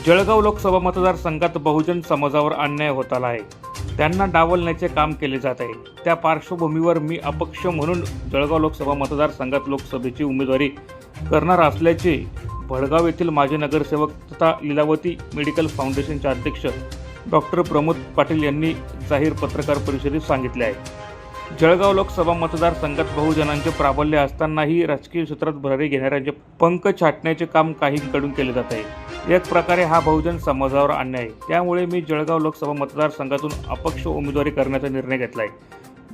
जळगाव लोकसभा मतदारसंघात बहुजन समाजावर अन्याय होत आला आहे. त्यांना डावलण्याचे काम केले जात आहे. त्या पार्श्वभूमीवर मी अपक्ष म्हणून जळगाव लोकसभा मतदारसंघात लोकसभेची उमेदवारी करणार असल्याचे भडगाव येथील माजी नगरसेवक तथा लीलावती मेडिकल फाउंडेशनचे अध्यक्ष डॉक्टर प्रमोद पाटील यांनी जाहीर पत्रकार परिषदेत सांगितले आहे. जळगाव लोकसभा मतदारसंघात बहुजनांचे प्राबल्य असतानाही राजकीय क्षेत्रात भरारी घेणाऱ्यांचे पंख छाटण्याचे काम काहींकडून केले जात आहे. एक प्रकारे हा बहुजन समाजावर अन्याय आहे. त्यामुळे मी जळगाव लोकसभा मतदारसंघातून अपक्ष उमेदवारी करण्याचा निर्णय घेतला आहे.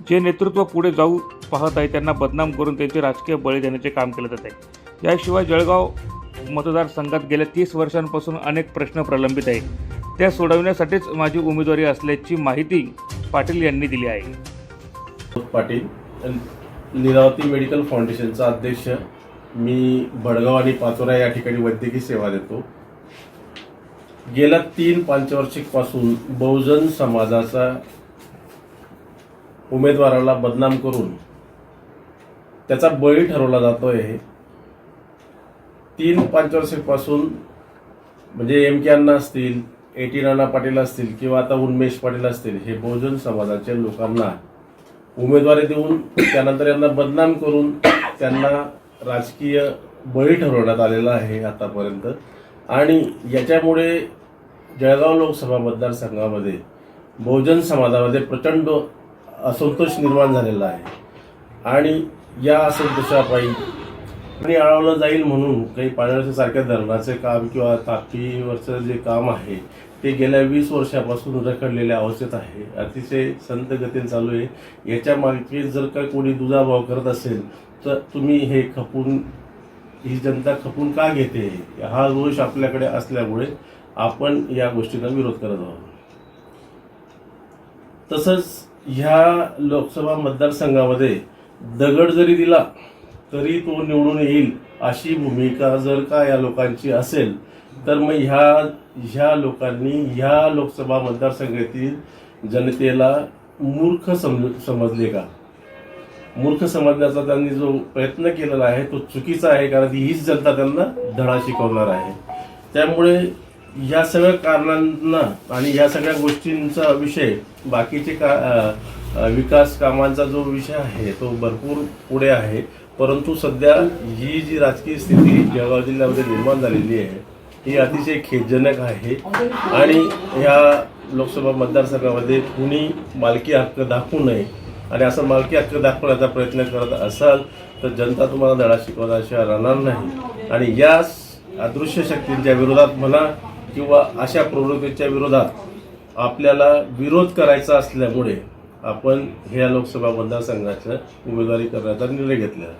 जे नेतृत्व पुढे जाऊ पाहत आहे त्यांना बदनाम करून त्यांचे राजकीय बळी देण्याचे काम केले जात आहे. याशिवाय जळगाव मतदारसंघात गेल्या 30 वर्षांपासून अनेक प्रश्न प्रलंबित आहेत. त्या सोडवण्यासाठीच माझी उमेदवारी असल्याची माहिती पाटील यांनी दिली आहे. पाटील, लीलावती मेडिकल फाउंडेशनचा अध्यक्ष. मी भडगाव आणि पाचोरा या ठिकाणी वैद्यकीय सेवा देतो. गेल्या 3 पंचवार्षिकपासून बहुजन समाजाचा उमेदवाराला बदनाम करून त्याचा बळी ठरवला जातोय. 3 पंचवार्षिकपासून म्हणजे एम.के. अण्णा असतील, ए.टी. नाना पाटील असतील किंवा आता उन्मेष पाटील असतील, हे बहुजन समाजाच्या लोकांना उमेदवारी देऊन त्यानंतर यांना बदनाम करून त्यांना राजकीय बळी ठरवण्यात आलेला आहे आतापर्यंत. आणि याच्यामुळे जळगाव लोकसभा मतदारसंघामध्ये बहुजन समाजामध्ये प्रचंड असंतोष निर्माण झालेला आहे. आणि या असंतोषापायी आणि अडवलं जाईल म्हणून काही पाण्यासारख्या धरणाचे काम किंवा तापीवरचं जे काम आहे ते गेल्या 20 वर्षापासून रखडलेल्या अवस्थेत आहे. अतिशय संत गतीने चालू आहे. याच्या मागे जर का कोणी दुजाभाव करत असेल तर तुम्ही हे ही जनता खपून का घेते, हा दोष आपल्याकडे असल्यामुळे आपण या गोष्टींना विरोध करत आहोत. तसंच ह्या लोकसभा मतदारसंघामध्ये दगड जरी दिला तरी तो निवडून येईल अशी भूमिका जर का या लोकांची असेल तर मग ह्या लोकांनी ह्या लोकसभा मतदारसंघातील जनतेला मूर्ख समजले का? मूर्ख समजण्याचा त्यांनी जो प्रयत्न केलेला आहे तो चुकीचा आहे, कारण हीच जनता त्यांना धडा शिकवणार आहे. त्यामुळे या सगळ्या कारणांना आणि या सगळ्या गोष्टींचा विषय बाकीचे विकास कामांचा जो विषय आहे तो भरपूर पुढे आहे. परंतु सध्या ही जी राजकीय स्थिती जळगाव जिल्ह्यामध्ये निर्माण झालेली आहे ही अतिशय खेदजनक आहे. आणि ह्या लोकसभा मतदारसंघामध्ये कुणी मालकी हक्क दाखवू नये आणि असं मालकी हक्क दाखवण्याचा प्रयत्न करत असाल तर जनता तुम्हाला धडा शिकवण्याशिवाय राहणार नाही. आणि या अदृश्य शक्तींच्या विरोधात म्हणा किंवा अशा प्रवृत्तीच्या विरोधात आपल्याला विरोध करायचा असल्यामुळे आपण ह्या लोकसभा मतदारसंघाच्या उमेदवारी करण्याचा निर्णय घेतला आहे.